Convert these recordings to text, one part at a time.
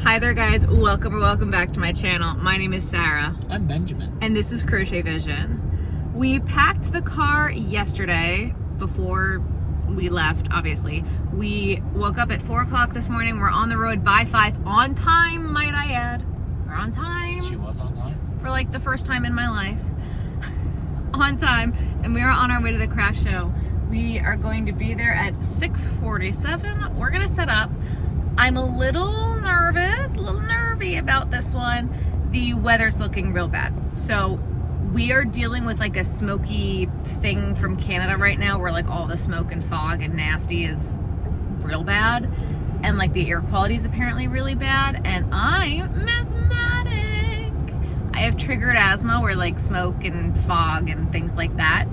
Hi there guys, welcome back to my channel. My name is Sarah. I'm Benjamin. And this is Crochet Vision. We packed the car yesterday before we left, obviously. We woke up at 4 o'clock this morning. We're on the road by 5, on time, might I add. We're on time. She was on time? For like the first time in my life. On time. And we are on our way to the craft show. We are going to be there at 6:47. We're gonna set up. I'm a little nervy about this one. The weather's looking real bad. So we are dealing with like a smoky thing from Canada right now where like all the smoke and fog and nasty is real bad. And like the air quality is apparently really bad. And I'm asthmatic. I have triggered asthma where like smoke and fog and things like that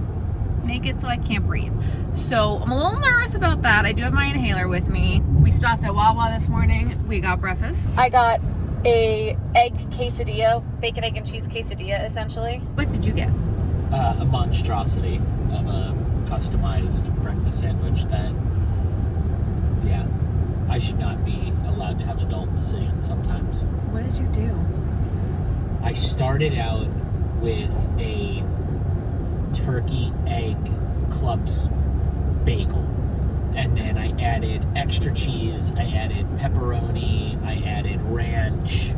make it so I can't breathe. So I'm a little nervous about that. I do have my inhaler with me. We stopped at Wawa this morning. We got breakfast. I got a egg quesadilla, bacon, egg, and cheese quesadilla, essentially. What did you get? A monstrosity of a customized breakfast sandwich that, yeah, I should not be allowed to have adult decisions sometimes. What did you do? I started out with a turkey egg clubs bagel, and then I added extra cheese, I added pepperoni, I added ranch.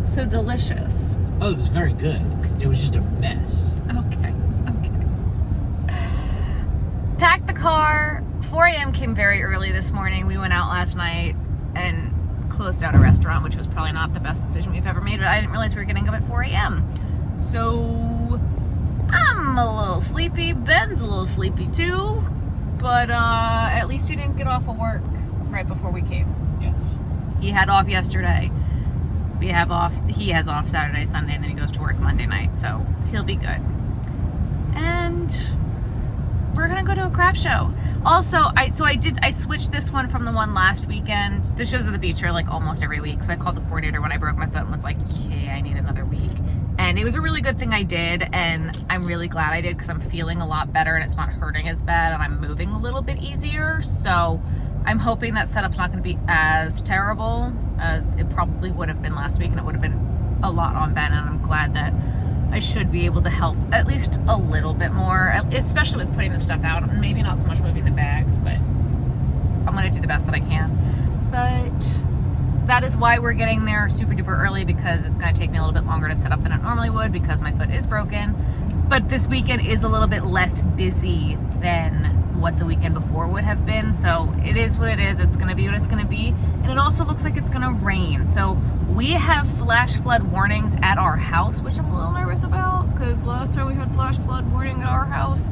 So delicious. Oh, it was very good. It was just a mess. Okay. Packed the car. 4 a.m. came very early this morning. We went out last night and closed out a restaurant, which was probably not the best decision we've ever made, but I didn't realize we were getting up at 4 a.m. So I'm a little sleepy. Ben's a little sleepy too. But at least you didn't get off of work right before we came. Yes. He had off yesterday. We have off. He has off Saturday, Sunday, and then he goes to work Monday night. So he'll be good. And we're gonna go to a craft show. Also, I switched this one from the one last weekend. The shows at the beach are like almost every week. So I called the coordinator when I broke my foot and was like, "Okay, I need another week." And it was a really good thing I did, and I'm really glad I did because I'm feeling a lot better and it's not hurting as bad and I'm moving a little bit easier. So I'm hoping that setup's not going to be as terrible as it probably would have been last week, and it would have been a lot on Ben, and I'm glad that I should be able to help at least a little bit more, especially with putting the stuff out. Maybe not so much moving the bags, but I'm going to do the best that I can. But that is why we're getting there super duper early, because it's going to take me a little bit longer to set up than it normally would because my foot is broken. But this weekend is a little bit less busy than what the weekend before would have been. So it is what it is. It's going to be what it's going to be. And it also looks like it's going to rain. So we have flash flood warnings at our house, which I'm a little nervous about because last time we had flash flood warning at our house,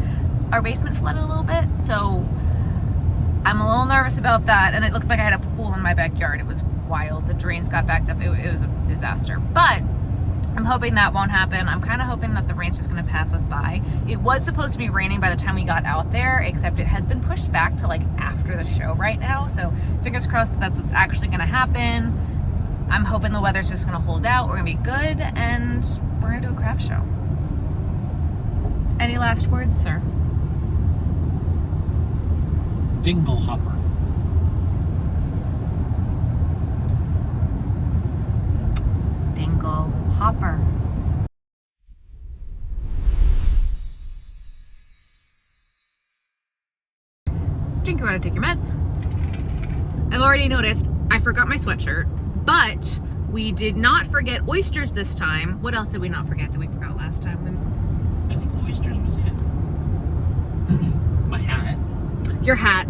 our basement flooded a little bit. So I'm a little nervous about that. And it looked like I had a pool in my backyard. It was wild. The drains got backed up. It was a disaster. But I'm hoping that won't happen. I'm kind of hoping that the rain's just going to pass us by. It was supposed to be raining by the time we got out there, except it has been pushed back to like after the show right now. So fingers crossed that's what's actually going to happen. I'm hoping the weather's just going to hold out. We're going to be good, and we're going to do a craft show. Any last words, sir? Dingle hopper. Dingle hopper. Drink your water, take your meds. I've already noticed I forgot my sweatshirt, but we did not forget oysters this time. What else did we not forget that we forgot last time? I think oysters was it. My hat. Your hat.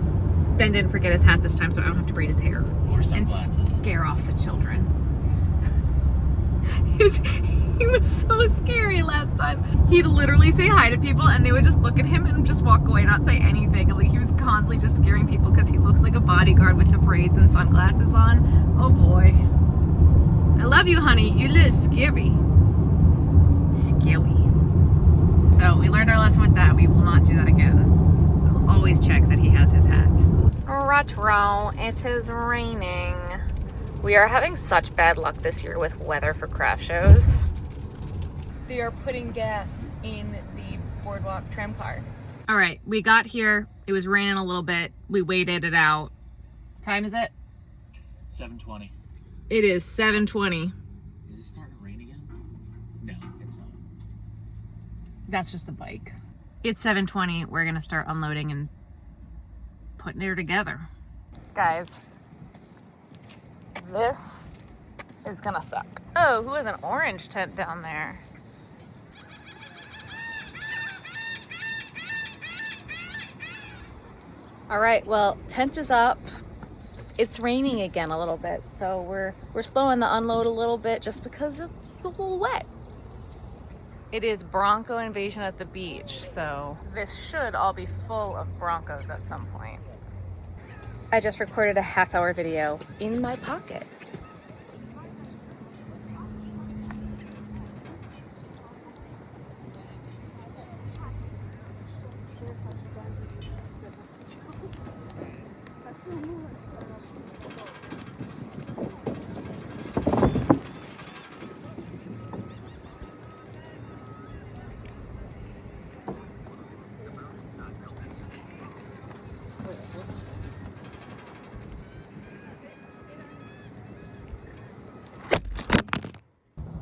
Ben didn't forget his hat this time, so I don't have to braid his hair. Or sunglasses. And scare off the children. He was so scary last time. He'd literally say hi to people and they would just look at him and just walk away, not say anything. Like he was constantly just scaring people because he looks like a bodyguard with the braids and sunglasses on. Oh boy. I love you, honey. You live scary. Scary. So we learned our lesson with that. We will not do that again. We'll always check that he has his hat. Retro, it is raining. We are having such bad luck this year with weather for craft shows. They are putting gas in the boardwalk tram car. All right, we got here. It was raining a little bit. We waited it out. Time is it? 7:20. It is 7:20. Is it starting to rain again? No, it's not. That's just the bike. It's 7:20. We're gonna start unloading and putting it together. Guys, this is gonna suck. Oh, who has an orange tent down there? All right, well, tent is up. It's raining again a little bit, so we're slowing the unload a little bit just because it's so wet. It is Bronco invasion at the beach, so this should all be full of Broncos at some point. I just recorded a half-hour video in my pocket.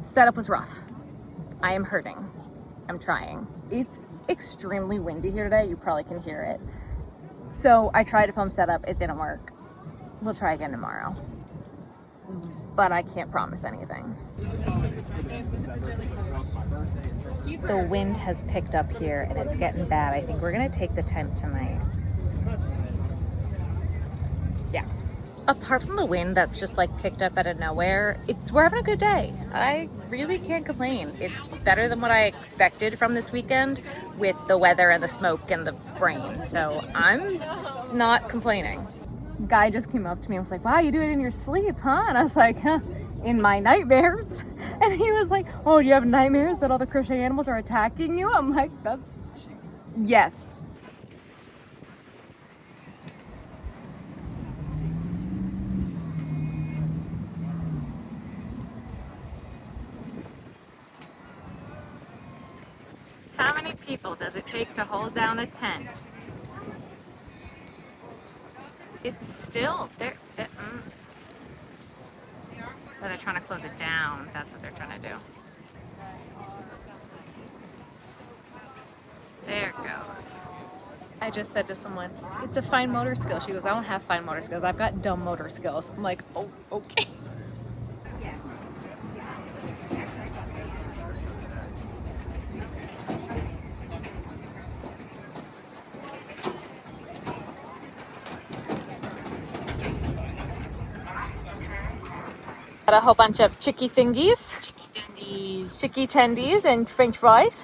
Setup was rough. I am hurting. I'm trying. It's extremely windy here today. You probably can hear it. So I tried to film setup. It didn't work. We'll try again tomorrow. But I can't promise anything. The wind has picked up here and it's getting bad. I think we're gonna take the tent tonight. Yeah. Apart from the wind that's just like picked up out of nowhere, we're having a good day. I really can't complain. It's better than what I expected from this weekend with the weather and the smoke and the rain. So I'm not complaining. Guy just came up to me and was like, wow, you do it in your sleep, huh? And I was like, huh, in my nightmares. And he was like, oh, do you have nightmares that all the crochet animals are attacking you? I'm like, yes. How many people does it take to hold down a tent? It's still there. So they're trying to close it down. That's what they're trying to do. There it goes. I just said to someone, it's a fine motor skill. She goes, I don't have fine motor skills. I've got dumb motor skills. I'm like, oh, okay. Got a whole bunch of chicky thingies. Chicky tendies and french fries.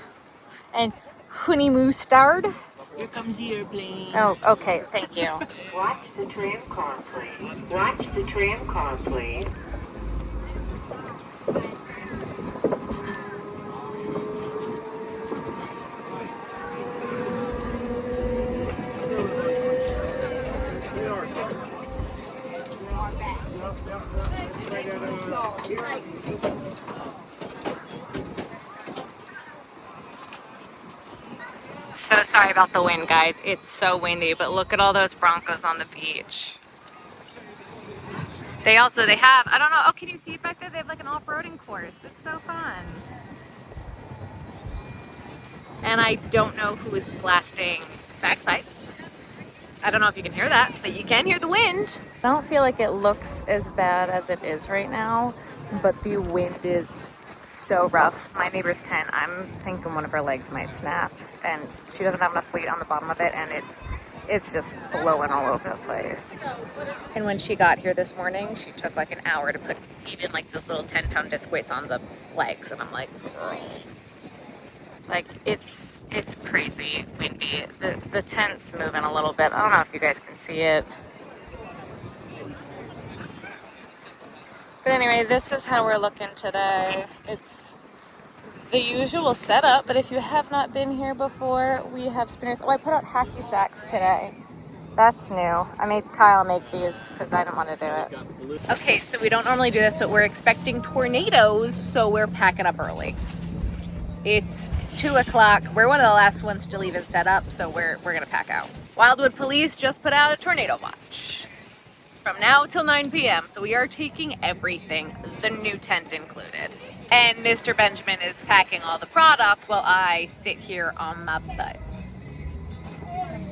And honey mustard. Here comes the airplane. Oh, okay, thank you. Watch the tram car, please. Watch the tram car, please. So sorry about the wind, guys. It's so windy, but look at all those Broncos on the beach. They have, I don't know, oh, can you see it back there? They have like an off-roading course. It's so fun. And I don't know who is blasting bagpipes. I don't know if you can hear that, but you can hear the wind. I don't feel like it looks as bad as it is right now, but the wind is so rough. My neighbor's tent, I'm thinking one of her legs might snap, and she doesn't have enough weight on the bottom of it, and it's just blowing all over the place. And when she got here this morning, she took like an hour to put even like those little 10-pound disc weights on the legs, and I'm like, ugh. Like it's crazy windy. The tent's moving a little bit. I don't know if you guys can see it. But anyway, this is how we're looking today. It's the usual setup, but if you have not been here before, we have spinners. Oh, I put out hacky sacks today. That's new. I made Kyle make these because I didn't want to do it. Okay, so we don't normally do this, but we're expecting tornadoes, so we're packing up early. It's 2 o'clock. We're one of the last ones to leave it set up, so we're gonna pack out. Wildwood Police just put out a tornado watch. from now till 9 p.m. So we are taking everything, the new tent included. And Mr. Benjamin is packing all the product while I sit here on my butt.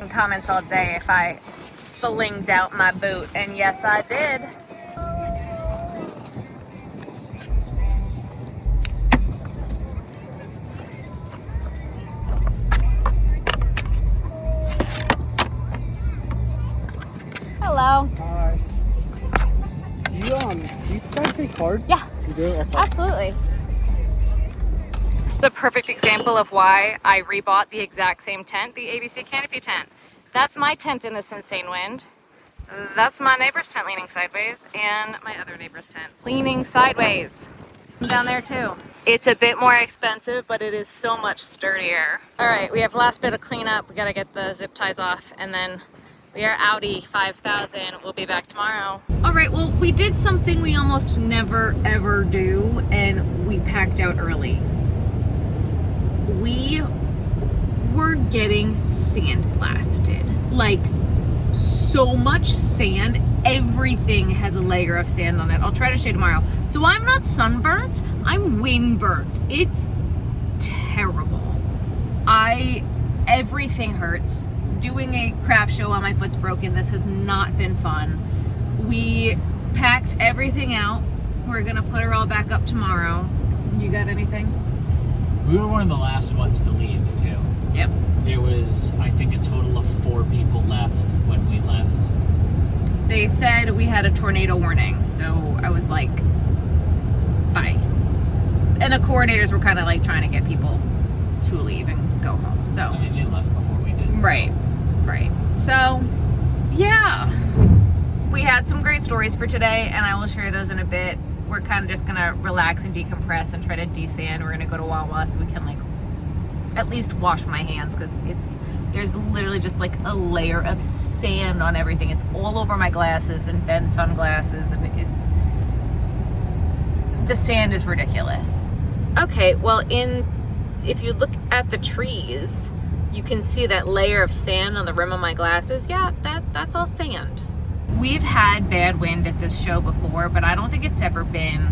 And comments all day if I flinged out my boot, and yes, I did. Hello. Hi. Do you guys take card? Yeah. You do? Okay. Absolutely. The perfect example of why I rebought the exact same tent, the ABC canopy tent. That's my tent in this insane wind. That's my neighbor's tent leaning sideways, and my other neighbor's tent leaning sideways. Down there too. It's a bit more expensive, but it is so much sturdier. All right, we have last bit of cleanup. We gotta get the zip ties off, and then we are outie 5,000. We'll be back tomorrow. All right, well, we did something we almost never ever do, and we packed out early. We were getting sandblasted. Like, so much sand. Everything has a layer of sand on it. I'll try to show you tomorrow. So I'm not sunburnt, I'm windburnt. It's terrible. Everything hurts. Doing a craft show while my foot's broken, this has not been fun. We packed everything out. We're gonna put her all back up tomorrow. You got anything? We were one of the last ones to leave, too. Yep. There was, I think, a total of 4 people left when we left. They said we had a tornado warning, so I was like, bye. And the coordinators were kind of like trying to get people to leave and go home, so. I mean, they left before we did. So. Right. So, yeah. We had some great stories for today, and I will share those in a bit. We're kind of just gonna relax and decompress and try to desand. We're gonna go to Wawa so we can like at least wash my hands, because there's literally just like a layer of sand on everything. It's all over my glasses and Ben's sunglasses, and the sand is ridiculous. Okay, well, if you look at the trees, you can see that layer of sand on the rim of my glasses. Yeah, that's all sand. We've had bad wind at this show before, but I don't think it's ever been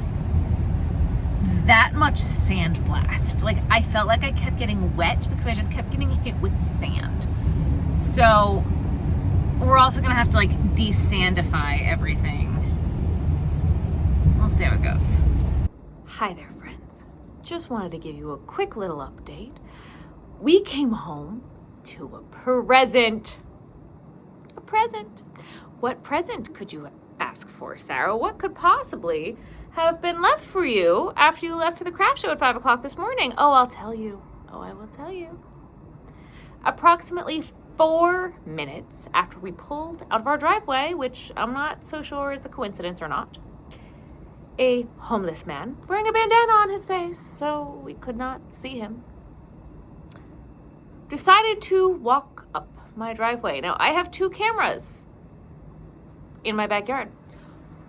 that much sandblast. Like, I felt like I kept getting wet because I just kept getting hit with sand. So we're also gonna have to like desandify everything. We'll see how it goes. Hi there, friends. Just wanted to give you a quick little update. We came home to a present. A present. What present could you ask for, Sarah? What could possibly have been left for you after you left for the craft show at 5 o'clock this morning? Oh, I'll tell you. Oh, I will tell you. Approximately 4 minutes after we pulled out of our driveway, which I'm not so sure is a coincidence or not, a homeless man wearing a bandana on his face, so we could not see him, decided to walk up my driveway. Now, I have 2 cameras in my backyard.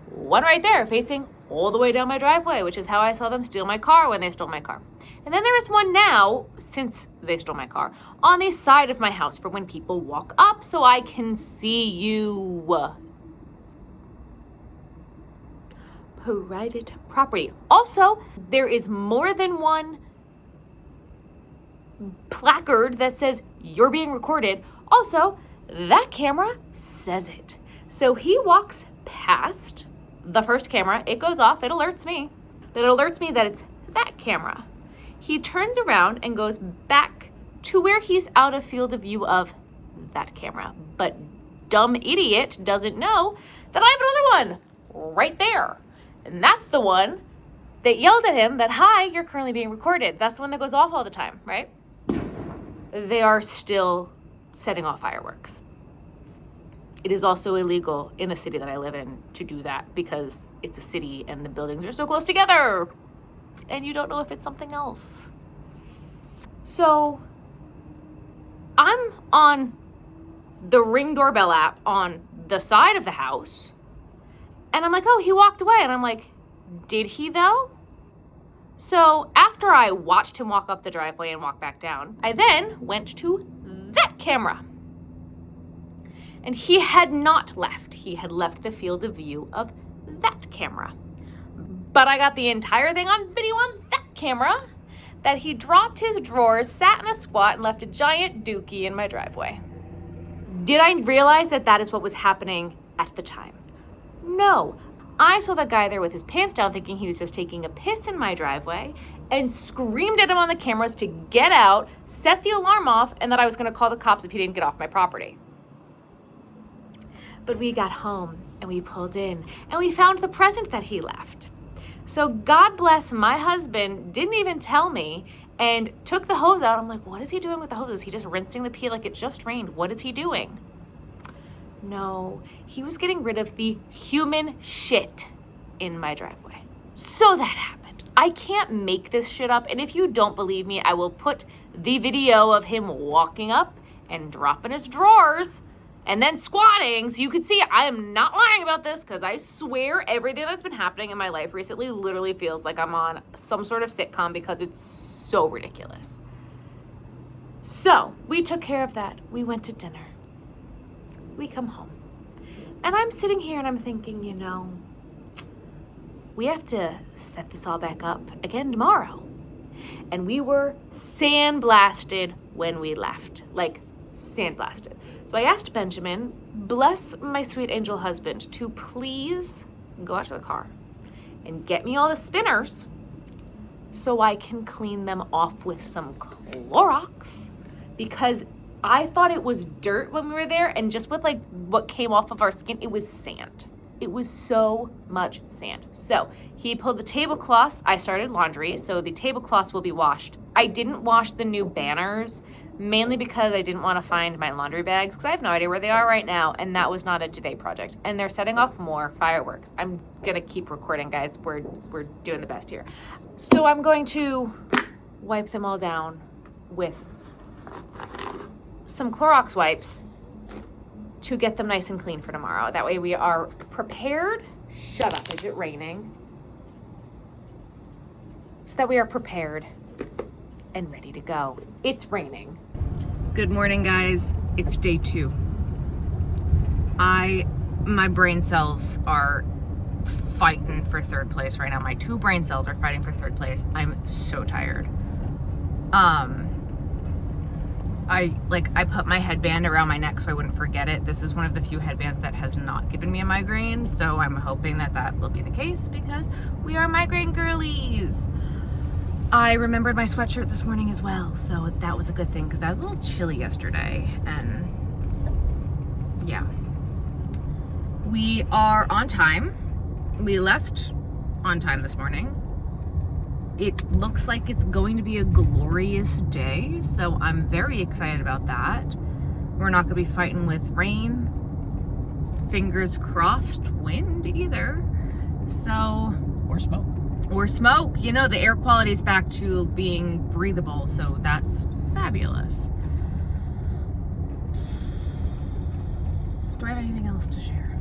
One right there facing all the way down my driveway, which is how I saw them steal my car when they stole my car. And then there is one now, since they stole my car, on the side of my house for when people walk up so I can see you. Private property. Also, there is more than one placard that says you're being recorded. Also, that camera says it. So he walks past the first camera, it goes off, it alerts me. But it alerts me that it's that camera. He turns around and goes back to where he's out of field of view of that camera. But dumb idiot doesn't know that I have another one right there. And that's the one that yelled at him that, hi, you're currently being recorded. That's the one that goes off all the time, right? They are still setting off fireworks. It is also illegal in the city that I live in to do that because it's a city and the buildings are so close together and you don't know if it's something else. So I'm on the Ring doorbell app on the side of the house and I'm like, oh, he walked away. And I'm like, did he though? So after I watched him walk up the driveway and walk back down, I then went to that camera. And he had not left. He had left the field of view of that camera. But I got the entire thing on video on that camera, that he dropped his drawers, sat in a squat, and left a giant dookie in my driveway. Did I realize that that is what was happening at the time? No. I saw the guy there with his pants down thinking he was just taking a piss in my driveway and screamed at him on the cameras to get out, set the alarm off, and that I was going to call the cops if he didn't get off my property. But we got home and we pulled in and we found the present that he left. So God bless my husband, didn't even tell me, and took the hose out. I'm like, what is he doing with the hose? Is he just rinsing the pee like it just rained? What is he doing? No, he was getting rid of the human shit in my driveway. So that happened. I can't make this shit up. And if you don't believe me, I will put the video of him walking up and dropping his drawers and then squatting, so you can see I am not lying about this, because I swear everything that's been happening in my life recently literally feels like I'm on some sort of sitcom because it's so ridiculous. So we took care of that. We went to dinner. We come home. And I'm sitting here and I'm thinking, you know, we have to set this all back up again tomorrow. And we were sandblasted when we left, like sandblasted. So I asked Benjamin, bless my sweet angel husband, to please go out to the car and get me all the spinners so I can clean them off with some Clorox, because I thought it was dirt when we were there, and just with like what came off of our skin, it was sand. It was so much sand. So he pulled the tablecloths. I started laundry, so the tablecloths will be washed. I didn't wash the new banners, mainly because I didn't want to find my laundry bags, because I have no idea where they are right now, and that was not a today project. And they're setting off more fireworks. I'm gonna keep recording, guys. We're doing the best here. So I'm going to wipe them all down with some Clorox wipes to get them nice and clean for tomorrow. That way we are prepared. Shut up, is it raining? So that we are prepared and ready to go. It's raining. Good morning, guys. It's day 2. My brain cells are fighting for third place right now. My 2 brain cells are fighting for third place. I'm so tired. I put my headband around my neck so I wouldn't forget it. This is one of the few headbands that has not given me a migraine, so I'm hoping that that will be the case, because we are migraine girlies. I remembered my sweatshirt this morning as well, so that was a good thing, because I was a little chilly yesterday, and yeah. We are on time. We left on time this morning. It looks like it's going to be a glorious day, so I'm very excited about that. We're not going to be fighting with rain, fingers crossed, wind either, so... Or smoke. Or smoke. You know, the air quality is back to being breathable, so that's fabulous. Do I have anything else to share?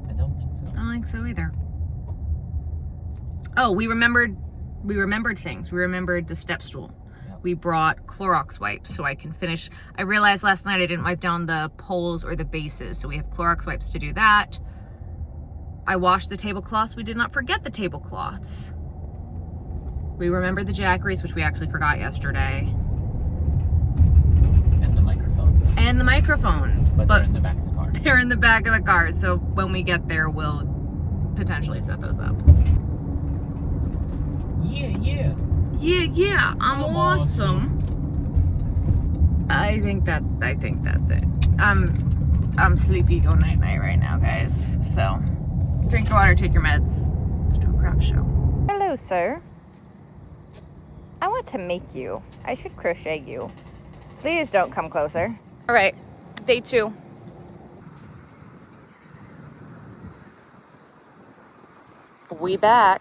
I don't think so. I don't think so either. Oh, we remembered things. We remembered the step stool. We brought Clorox wipes so I can finish. I realized last night I didn't wipe down the poles or the bases, so we have Clorox wipes to do that. I washed the tablecloths. We did not forget the tablecloths. We remembered the jackeries, which we actually forgot yesterday. And the microphones. And the microphones. But they're in the back of the car. They're in the back of the car, so when we get there, we'll potentially set those up. Yeah. Yeah, I'm awesome. I think that's it. I'm sleepy. Go night night right now, guys. So drink your water, take your meds. Let's do a craft show. Hello, sir. I want to make you. I should crochet you. Please don't come closer. All right, day 2. We back.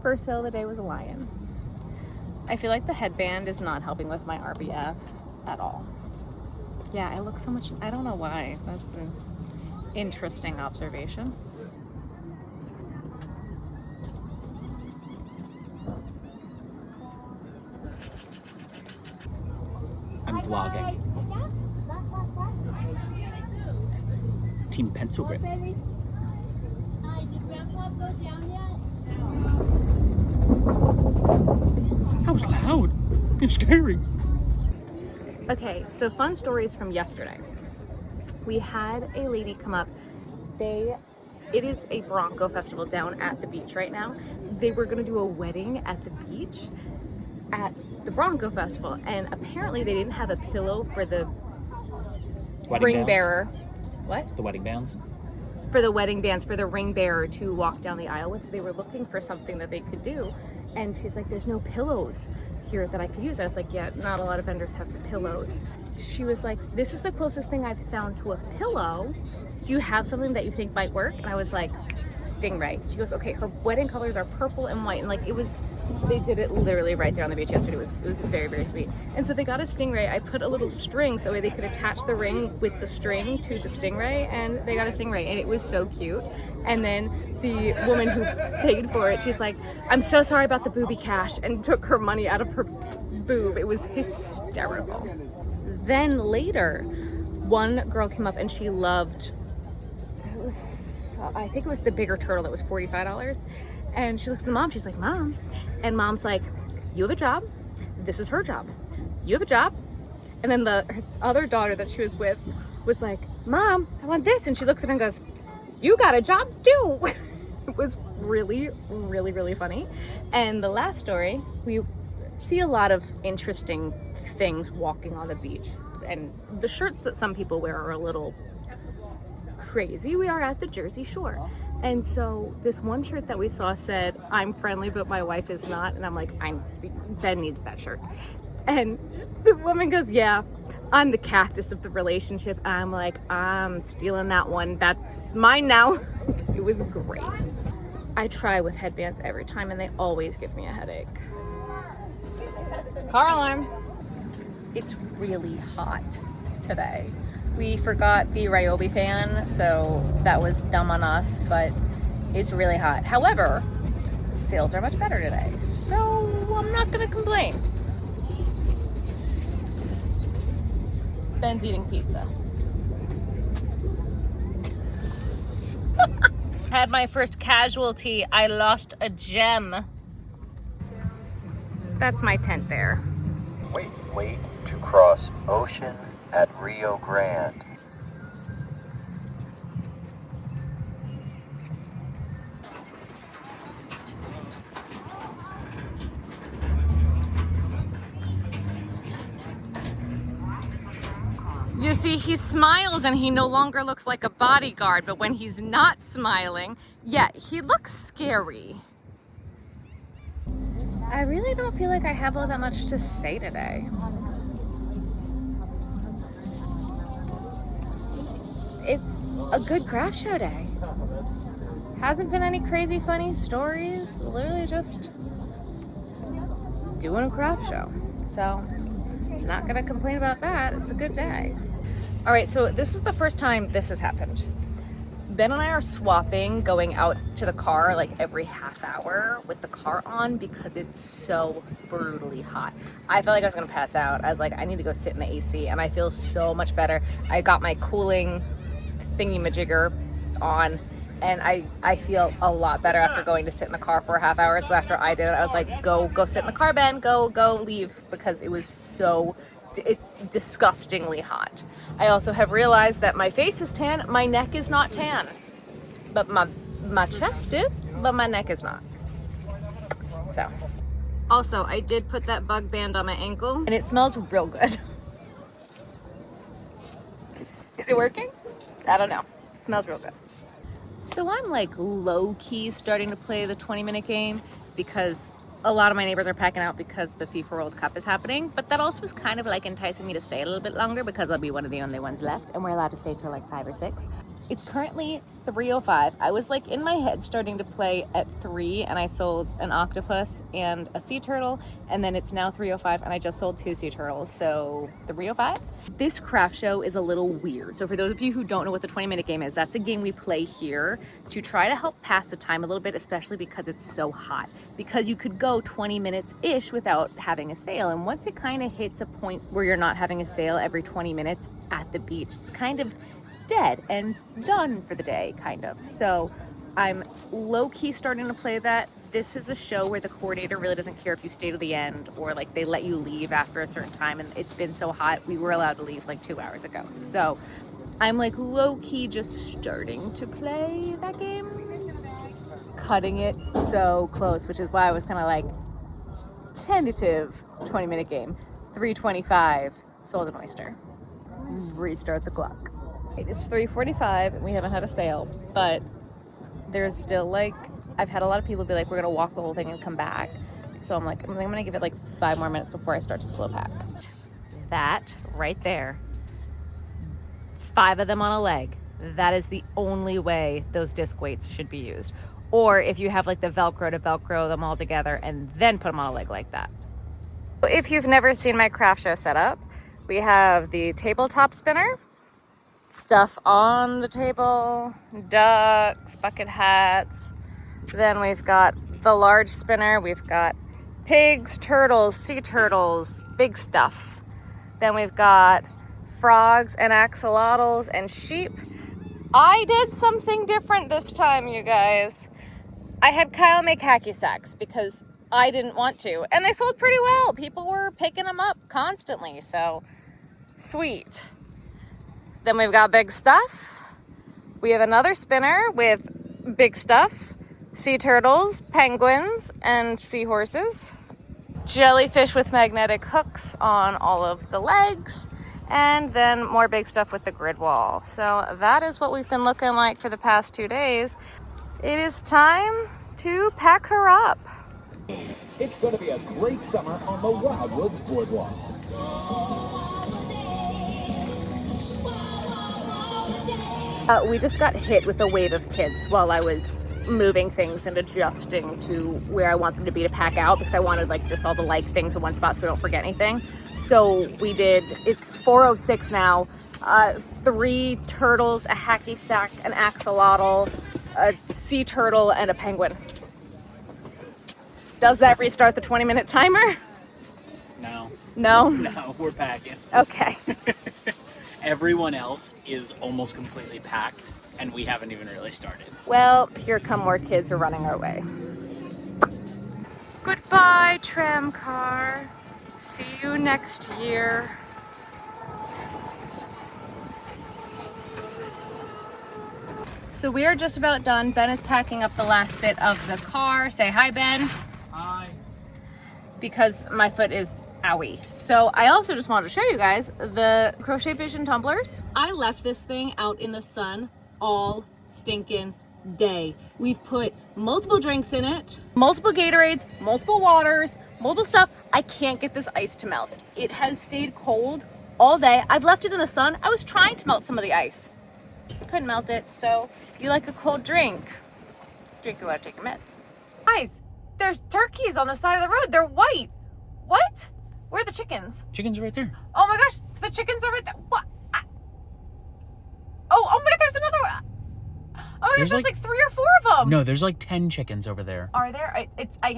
first sale of the day was a lion. I feel like the headband is not helping with my RBF at all. Yeah, I look so much, I don't know why. That's an interesting observation. I'm vlogging. Team Pencil Grip. Did Grandpa go down yet? That was loud. It's scary. Okay, so fun stories from yesterday. We had a lady come up. It is a Bronco festival down at the beach right now. They were gonna do a wedding at the beach at the Bronco festival, and apparently they didn't have a pillow for the ring bearer. What? The wedding bands? For the wedding bands, for the ring bearer to walk down the aisle with. So they were looking for something that they could do. And she's like, there's no pillows here that I could use. I was like, yeah, not a lot of vendors have pillows. She was like, this is the closest thing I've found to a pillow. Do you have something that you think might work? And I was like, stingray. She goes, okay, her wedding colors are purple and white. And like, they did it literally right there on the beach yesterday. It was very, very sweet. And so they got a stingray. I put a little string so that way they could attach the ring with the string to the stingray, and they got a stingray, and it was so cute. And then the woman who paid for it, she's like, I'm so sorry about the booby cash, and took her money out of her boob. It was hysterical. Then later, one girl came up and she loved, I think it was the bigger turtle that was $45. And she looks at the mom, she's like, Mom. And Mom's like, you have a job. This is her job. You have a job. And then her other daughter that she was with was like, Mom, I want this. And she looks at her and goes, you got a job too. It was really, really, really funny. And the last story, we see a lot of interesting things walking on the beach. And the shirts that some people wear are a little crazy. We are at the Jersey Shore. And so this one shirt that we saw said, I'm friendly, but my wife is not. And I'm like, Ben needs that shirt. And the woman goes, yeah, I'm the cactus of the relationship. And I'm like, I'm stealing that one. That's mine now. It was great. I try with headbands every time and they always give me a headache. Car alarm. It's really hot today. We forgot the Ryobi fan, so that was dumb on us, but it's really hot. However, sales are much better today, so I'm not gonna complain. Ben's eating pizza. Had my first casualty. I lost a gem. That's my tent there. Wait to cross ocean at Rio Grande. You see, he smiles and he no longer looks like a bodyguard, but when he's not smiling, yeah, he looks scary. I really don't feel like I have all that much to say today. It's a good craft show day. Hasn't been any crazy funny stories, literally just doing a craft show. So, not gonna complain about that, it's a good day. All right, so this is the first time this has happened. Ben and I are swapping going out to the car like every half hour with the car on because it's so brutally hot. I felt like I was gonna pass out. I was like, I need to go sit in the AC, and I feel so much better. I got my cooling thingy-majigger on, and I feel a lot better after going to sit in the car for a half hour. So after I did it, I was like, go sit in the car, Ben, go leave, because it was so disgustingly hot. I also have realized that my face is tan, my neck is not tan, but my chest is, but my neck is not. So, also, I did put that bug band on my ankle, and it smells real good. Is it working? I don't know. It smells real good. So I'm like low-key starting to play the 20-minute game because a lot of my neighbors are packing out because the FIFA World Cup is happening, but that also was kind of like enticing me to stay a little bit longer because I'll be one of the only ones left, and we're allowed to stay till like 5 or 6. It's currently 3:05. I was like in my head starting to play at 3 and I sold an octopus and a sea turtle, and then it's now 3:05 and I just sold 2 sea turtles, so 3:05. This craft show is a little weird. So for those of you who don't know what the 20-minute game is, that's a game we play here to try to help pass the time a little bit, especially because it's so hot. Because you could go 20 minutes-ish without having a sale, and once it kind of hits a point where you're not having a sale every 20 minutes at the beach, it's kind of dead and done for the day, kind of. So I'm low-key starting to play that. This is a show where the coordinator really doesn't care if you stay to the end or like they let you leave after a certain time, and it's been so hot we were allowed to leave like 2 hours ago. So I'm like low-key just starting to play that game, cutting it so close, which is why I was kind of like tentative 20-minute game. 3:25, sold an oyster. Restart the clock. It is 3:45 and we haven't had a sale, but there's still like, I've had a lot of people be like, we're gonna walk the whole thing and come back. So I'm like, I'm gonna give it like 5 more minutes before I start to slow pack. That right there, 5 of them on a leg. That is the only way those disc weights should be used. Or if you have like the Velcro to Velcro them all together and then put them on a leg like that. If you've never seen my craft show setup, we have the tabletop spinner, stuff on the table, ducks, bucket hats. Then we've got the large spinner. We've got pigs, turtles, sea turtles, big stuff. Then we've got frogs and axolotls and sheep. I did something different this time, you guys. I had Kyle make hacky sacks because I didn't want to, and they sold pretty well. People were picking them up constantly, so sweet. Then we've got big stuff. We have another spinner with big stuff, sea turtles, penguins, and seahorses. Jellyfish with magnetic hooks on all of the legs, and then more big stuff with the grid wall. So that is what we've been looking like for the past 2 days. It is time to pack her up. It's going to be a great summer on the Wildwoods Boardwalk. We just got hit with a wave of kids while I was moving things and adjusting to where I want them to be to pack out, because I wanted like just all the like things in one spot so we don't forget anything. So we did, it's 4:06 now, 3 turtles, a hacky sack, an axolotl, a sea turtle, and a penguin. Does that restart the 20-minute timer? No. No? No, we're packing. Okay. Everyone else is almost completely packed, and we haven't even really started. Well, here come more kids who are running our way. Goodbye, tram car. See you next year. So we are just about done. Ben is packing up the last bit of the car. Say hi, Ben. Hi. Because my foot is owie. So I also just wanted to show you guys the Crochet Vision tumblers. I left this thing out in the sun all stinking day. We've put multiple drinks in it, multiple Gatorades, multiple waters, multiple stuff. I can't get this ice to melt. It has stayed cold all day. I've left it in the sun. I was trying to melt some of the ice. Couldn't melt it. So if you like a cold drink, drink your water, take your meds. Guys, there's turkeys on the side of the road. They're white. What? Where are the chickens? Chickens are right there. Oh my gosh, the chickens are right there. What? Oh my God, there's another one. Oh my gosh, there's like 3 or 4 of them. No, there's like 10 chickens over there. Are there?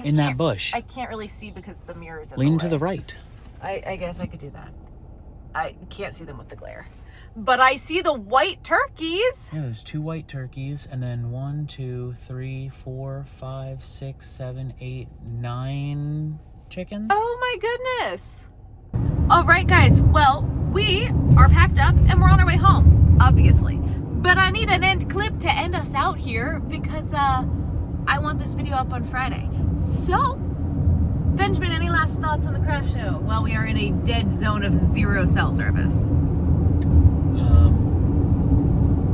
In that bush. I can't really see because the mirror is in Lean the to way. the right. I guess I could do that. I can't see them with the glare. But I see the white turkeys. Yeah, there's 2 white turkeys, and then 1, 2, 3, 4, 5, 6, 7, 8, 9 chickens. Oh my goodness. All right, guys. Well, we are packed up and we're on our way home, obviously. But I need an end clip to end us out here because I want this video up on Friday. So, Benjamin, any last thoughts on the craft show while we are in a dead zone of 0 cell service?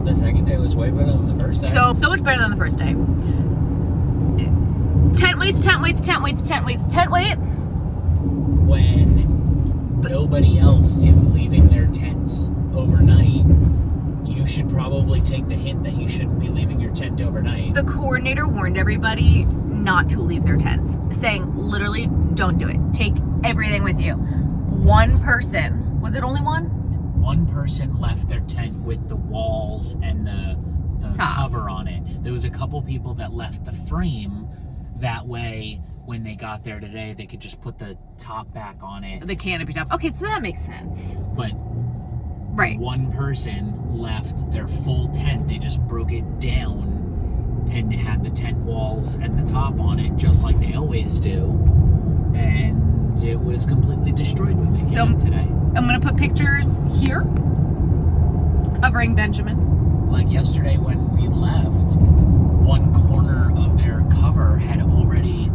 The second day was way better than the first day. So much better than the first day. Tent weights, tent weights, tent weights, tent weights, tent weights. When nobody else is leaving their tents overnight, you should probably take the hint that you shouldn't be leaving your tent overnight. The coordinator warned everybody not to leave their tents, saying literally, don't do it. Take everything with you. One person, was it only one? One person left their tent with the walls and the cover on it. There was a couple people that left the frame. That way, when they got there today, they could just put the top back on it. The canopy top. Okay, so that makes sense. But right, one person left their full tent. They just broke it down and had the tent walls and the top on it, just like they always do. And it was completely destroyed when they came in today. I'm gonna put pictures here covering Benjamin. Like yesterday when we left, one corner of their cover had already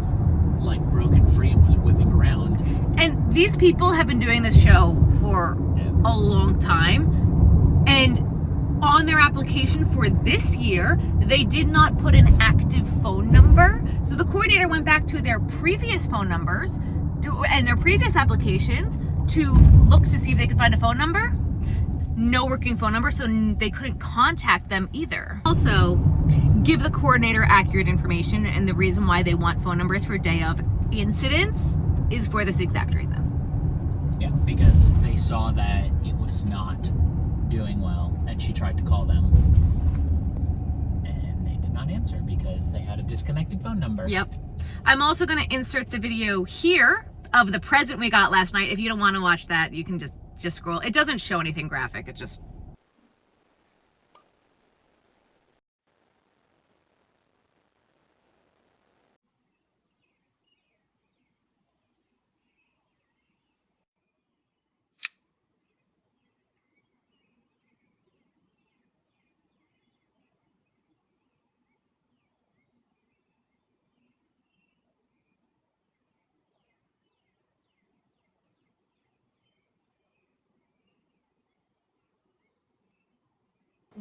like broken free and was whipping around. And these people have been doing this show for a long time, and on their application for this year, they did not put an active phone number. So the coordinator went back to their previous phone numbers and their previous applications to look to see if they could find a phone number. No working phone number, so they couldn't contact them either. Also, give the coordinator accurate information, and the reason why they want phone numbers for day of incidents is for this exact reason. Yeah, because they saw that it was not doing well, and she tried to call them, and they did not answer because they had a disconnected phone number. Yep. I'm also going to insert the video here of the present we got last night. If you don't want to watch that, you can just scroll. It doesn't show anything graphic. It just...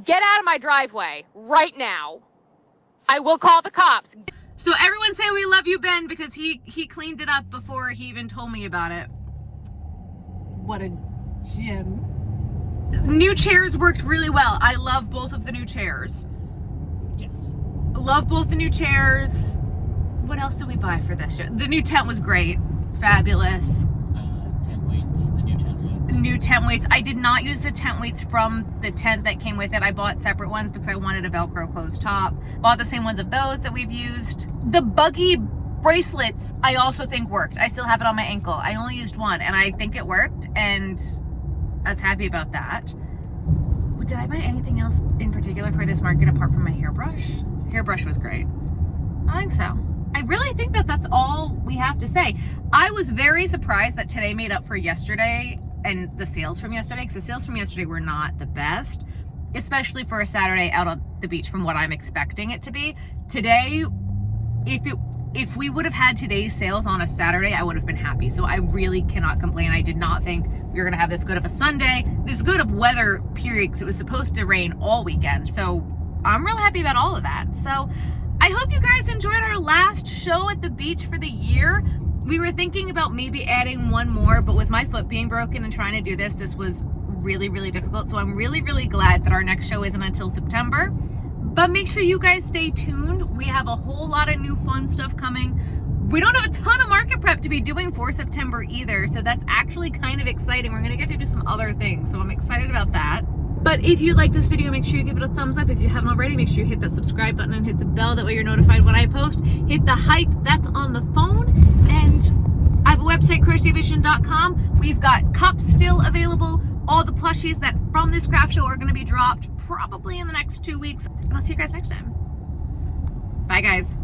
Get out of my driveway right now. I will call the cops. So everyone say we love you, Ben, because he cleaned it up before he even told me about it. What a gem. New chairs worked really well. I love both of the new chairs. Yes. Love both the new chairs. What else did we buy for this show? The new tent was great. Fabulous. Tent weights. The new tent weights. New tent weights. I did not use the tent weights from the tent that came with it. I bought separate ones because I wanted a Velcro closed top. Bought the same ones of those that we've used. The buggy bracelets I also think worked. I still have it on my ankle. I only used one and I think it worked, and I was happy about that. Did I buy anything else in particular for this market apart from my hairbrush? Hairbrush was great. I think so. I really think that that's all we have to say. I was very surprised that today made up for yesterday and the sales from yesterday, because the sales from yesterday were not the best, especially for a Saturday out on the beach from what I'm expecting it to be. Today, if we would have had today's sales on a Saturday, I would have been happy. So I really cannot complain. I did not think we were gonna have this good of a Sunday, this good of weather period, because it was supposed to rain all weekend. So I'm real happy about all of that. So I hope you guys enjoyed our last show at the beach for the year. We were thinking about maybe adding one more, but with my foot being broken and trying to do this was really, really difficult. So I'm really, really glad that our next show isn't until September. But make sure you guys stay tuned. We have a whole lot of new fun stuff coming. We don't have a ton of market prep to be doing for September either, so that's actually kind of exciting. We're gonna get to do some other things, so I'm excited about that. But if you like this video, make sure you give it a thumbs up. If you haven't already, make sure you hit that subscribe button and hit the bell. That way you're notified when I post. Hit the hype, that's on the phone. And I have a website, crochetvision.com. We've got cups still available. All the plushies that from this craft show are gonna be dropped probably in the next 2 weeks. And I'll see you guys next time. Bye guys.